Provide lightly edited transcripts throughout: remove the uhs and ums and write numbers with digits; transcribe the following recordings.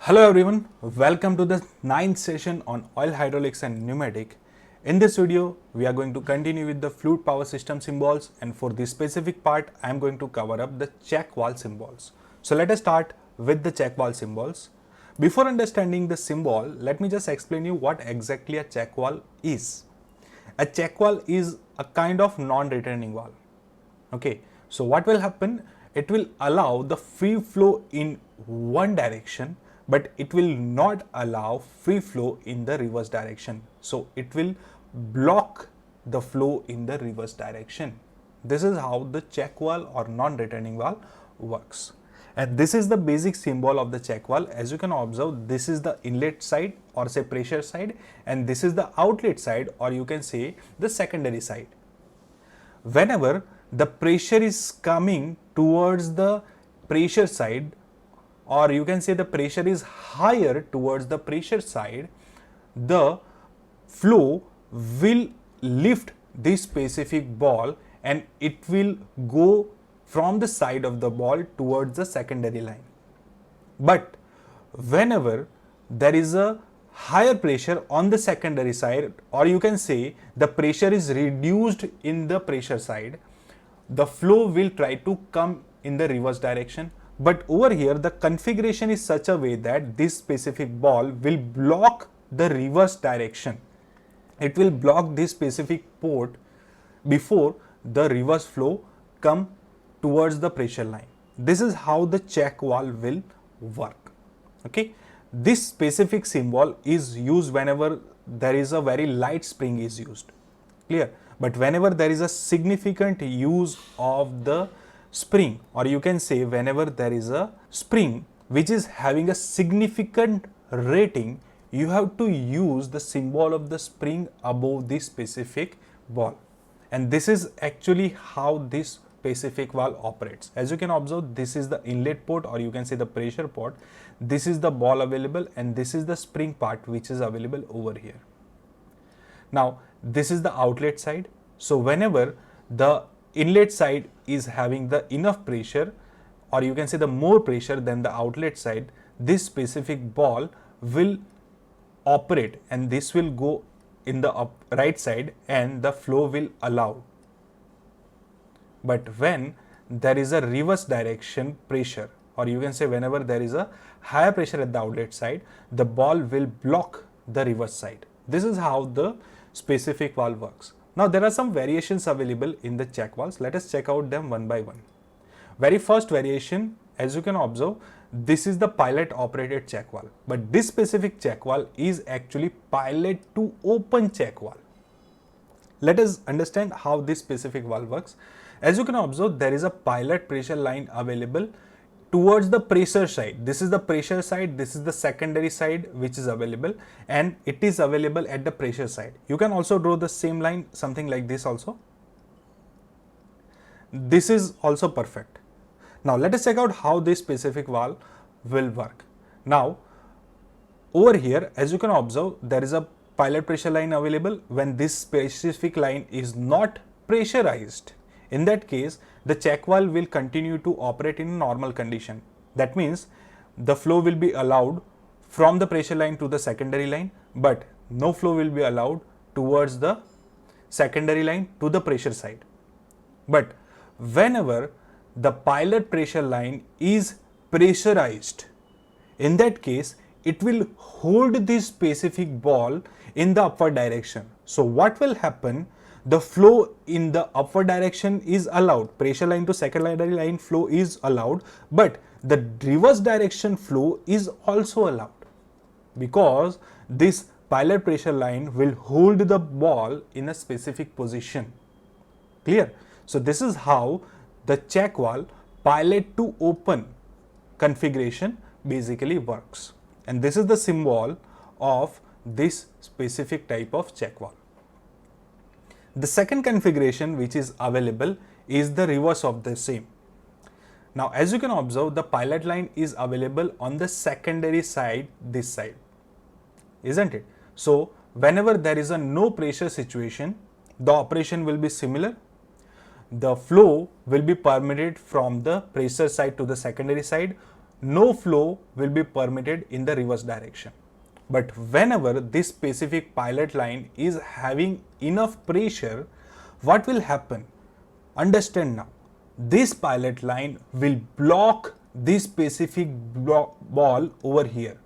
Hello everyone, welcome to the ninth session on oil hydraulics and pneumatic. In this video, we are going to continue with the fluid power system symbols, and for this specific part, I am going to cover up the check valve symbols. So let us start with the check valve symbols. Before understanding the symbol, let me just explain you what exactly a check valve is. A check valve is a kind of non-returning valve. Okay, so what will happen? It will allow the free flow in one direction, but it will not allow free flow in the reverse direction. So it will block the flow in the reverse direction. This is how the check valve or non-returning valve works. And this is the basic symbol of the check valve. As you can observe, this is the inlet side or say pressure side, and this is the outlet side or you can say the secondary side. Whenever the pressure is coming towards the pressure side, or you can say the pressure is higher towards the pressure side, the flow will lift this specific ball and it will go from the side of the ball towards the secondary line. But whenever there is a higher pressure on the secondary side, or you can say the pressure is reduced in the pressure side, the flow will try to come in the reverse direction. But over here, the configuration is such a way that this specific ball will block the reverse direction. It will block this specific port before the reverse flow come towards the pressure line. This is how the check valve will work. Okay, this specific symbol is used whenever there is a very light spring is used. Clear? But whenever there is a significant use of the spring, or you can say whenever there is a spring which is having a significant rating, you have to use the symbol of the spring above this specific ball. And this is actually how this specific valve operates. As you can observe, this is the inlet port or you can say the pressure port. This is the ball available and this is the spring part which is available over here. Now this is the outlet side. So whenever the inlet side is having the enough pressure, or you can say the more pressure than the outlet side, this specific ball will operate and this will go in the right side and the flow will allow. But when there is a reverse direction pressure, or you can say whenever there is a higher pressure at the outlet side, the ball will block the reverse side. This is how the specific valve works. Now there are some variations available in the check valves. Let us check out them one by one. Very first variation, as you can observe, this is the pilot operated check valve. But this specific check valve is actually pilot to open check valve. Let us understand how this specific valve works. As you can observe, there is a pilot pressure line available towards the pressure side. This is the pressure side, this is the secondary side which is available, and it is available at the pressure side. You can also draw the same line, something like this also. This is also perfect. Now let us check out how this specific valve will work. Now over here, as you can observe, there is a pilot pressure line available. When this specific line is not pressurized, in that case, the check valve will continue to operate in normal condition. That means the flow will be allowed from the pressure line to the secondary line, but no flow will be allowed towards the secondary line to the pressure side. But whenever the pilot pressure line is pressurized, in that case, it will hold this specific ball in the upward direction. So what will happen? The flow in the upward direction is allowed, pressure line to secondary line flow is allowed, but the reverse direction flow is also allowed because this pilot pressure line will hold the ball in a specific position. Clear? So this is how the check valve pilot to open configuration basically works, and this is the symbol of this specific type of check valve. The second configuration which is available is the reverse of the same. Now as you can observe, the pilot line is available on the secondary side, this side, isn't it? So whenever there is a no pressure situation, the operation will be similar. The flow will be permitted from the pressure side to the secondary side. no flow will be permitted in the reverse direction. But whenever this specific pilot line is having enough pressure, what will happen? Understand now. This pilot line will block this specific ball over here.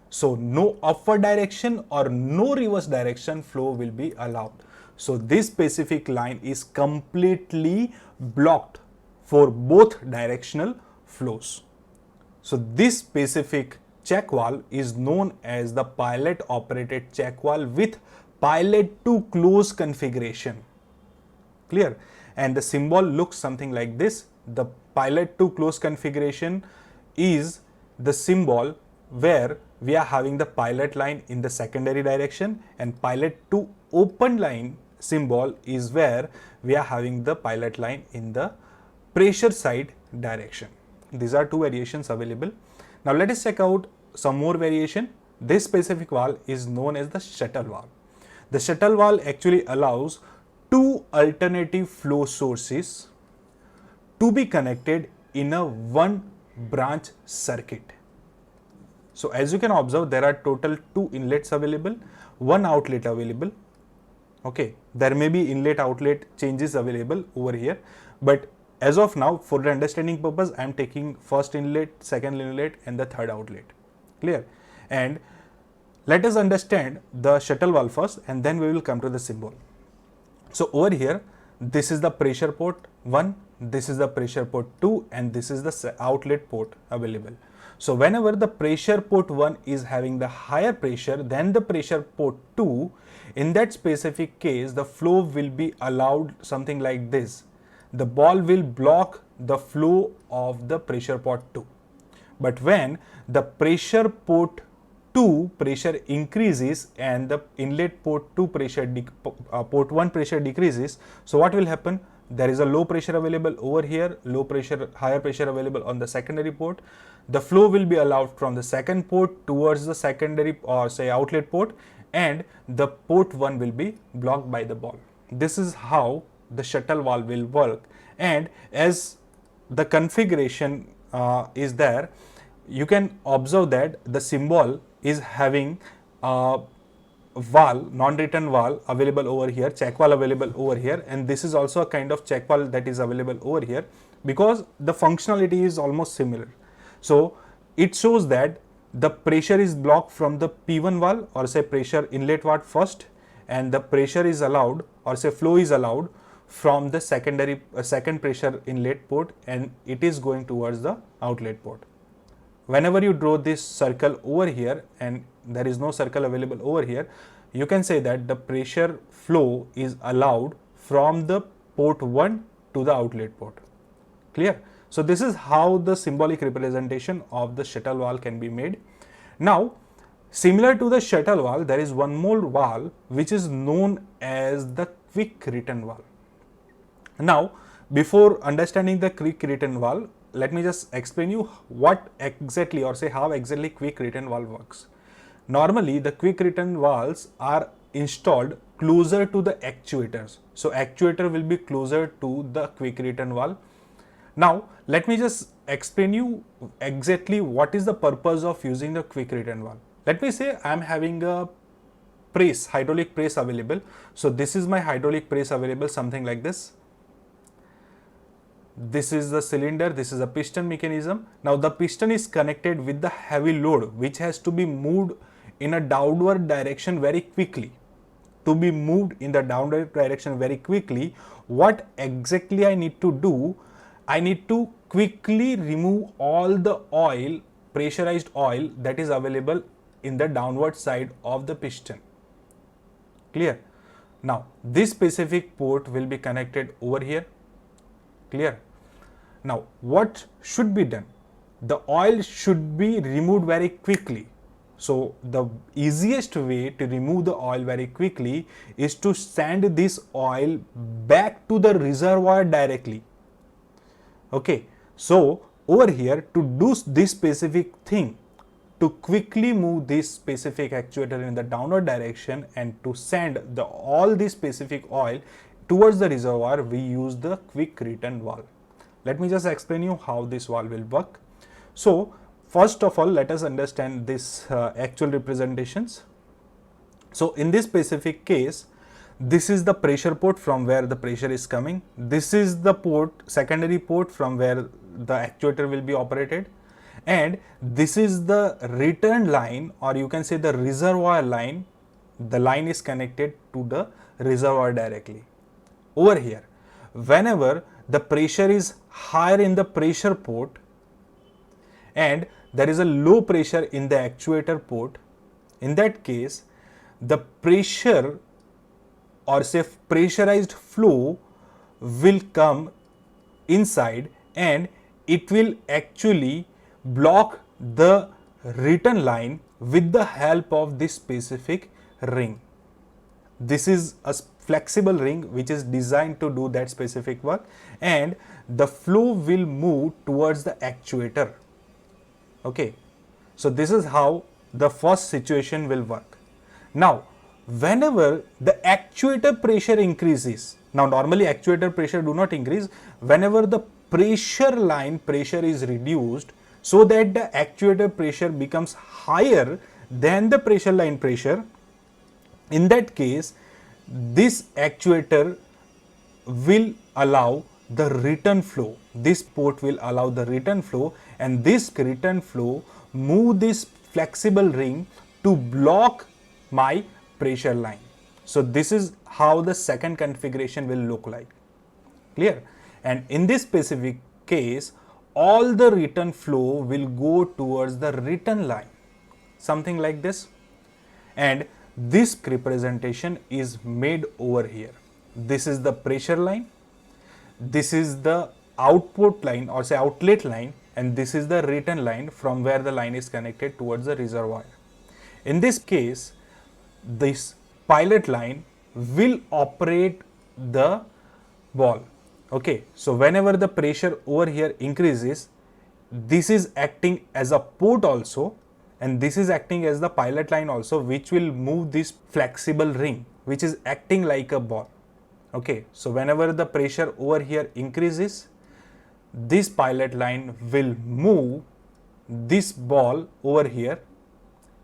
So no upward direction or no reverse direction flow will be allowed. So this specific line is completely blocked for both directional flows. So this specific check valve is known as the pilot operated check valve with pilot to close configuration. Clear? And the symbol looks something like this. The pilot to close configuration is the symbol where we are having the pilot line in the secondary direction, and pilot to open line symbol is where we are having the pilot line in the pressure side direction. These are two variations available. Now let us check out some more variation. This specific valve is known as the shuttle valve. The shuttle valve actually allows two alternative flow sources to be connected in a one branch circuit. So as you can observe, there are total two inlets available, one outlet available. Okay, there may be inlet outlet changes available over here, but as of now, for the understanding purpose, I am taking first inlet, second inlet and the third outlet. Clear? And let us understand the shuttle valve first, and then we will come to the symbol. So over here, this is the pressure port 1, this is the pressure port 2, and this is the outlet port available. So whenever the pressure port 1 is having the higher pressure than the pressure port 2, in that specific case, the flow will be allowed something like this. The ball will block the flow of the pressure port 2. But when the pressure port 2 pressure increases and the inlet port 2 pressure, port 1 pressure decreases, so what will happen? There is a low pressure available over here, low pressure, higher pressure available on the secondary port. The flow will be allowed from the second port towards the secondary or say outlet port, and the port 1 will be blocked by the ball. This is how the shuttle valve will work. And as the configuration is there, you can observe that the symbol is having valve, non-return valve available over here, check valve available over here, and this is also a kind of check valve that is available over here, because the functionality is almost similar. So it shows that the pressure is blocked from the P1 valve or say pressure inlet valve first, and the pressure is allowed or say flow is allowed from the secondary second pressure inlet port, and it is going towards the outlet port. Whenever you draw this circle over here and there is no circle available over here, you can say that the pressure flow is allowed from the port 1 to the outlet port. Clear? So this is how the symbolic representation of the shuttle valve can be made. Now, similar to the shuttle valve, there is one more valve which is known as the quick return valve. Now, before understanding the quick return valve, let me just explain you what exactly or say how exactly quick return valve works. Normally, the quick return valves are installed closer to the actuators. So actuator will be closer to the quick return valve. Now, let me just explain you exactly what is the purpose of using the quick return valve. Let me say I am having a press, hydraulic press available. So this is my hydraulic press available, something like this. This is the cylinder, this is a piston mechanism. Now the piston is connected with the heavy load which has to be moved in a downward direction very quickly. To be moved in the downward direction very quickly, what exactly I need to do? I need to quickly remove all the oil, pressurized oil that is available in the downward side of the piston. Clear? Now this specific port will be connected over here. Clear? Now what should be done? The oil should be removed very quickly. So the easiest way to remove the oil very quickly is to send this oil back to the reservoir directly. Okay, so over here, to do this specific thing, to quickly move this specific actuator in the downward direction and to send all this specific oil towards the reservoir, we use the quick return valve. Let me just explain you how this valve will work. So First of all, let us understand this actual representations. So in this specific case, this is the pressure port from where the pressure is coming. This is the port, secondary port, from where the actuator will be operated. And this is the return line, or you can say the reservoir line. The line is connected to the reservoir directly. Over here, whenever the pressure is higher in the pressure port and there is a low pressure in the actuator port, in that case, the pressure, or say pressurized flow, will come inside and it will actually block the return line with the help of this specific ring. This is a flexible ring which is designed to do that specific work, and the flow will move towards the actuator. Okay, so this is how the first situation will work. Now, whenever the actuator pressure increases, now normally actuator pressure do not increase, whenever the pressure line pressure is reduced so that the actuator pressure becomes higher than the pressure line pressure, in that case, this actuator will allow the return flow. This port will allow the return flow, and this return flow move this flexible ring to block my pressure line. So this is how the second configuration will look like. Clear? And in this specific case, all the return flow will go towards the return line, something like this. And this representation is made over here. This is the pressure line, this is the output line, or say outlet line, and this is the return line from where the line is connected towards the reservoir. In this case, this pilot line will operate the ball. Okay, so whenever the pressure over here increases, this is acting as a port also, and this is acting as the pilot line also, which will move this flexible ring which is acting like a ball. Okay, so whenever the pressure over here increases, this pilot line will move this ball over here,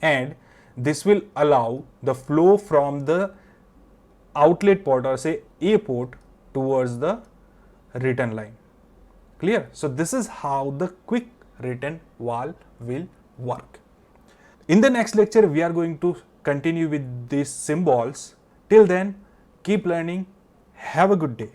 and this will allow the flow from the outlet port, or say A port, towards the return line. Clear? So this is how the quick return valve will work. In the next lecture, we are going to continue with these symbols. Till then, keep learning. Have a good day.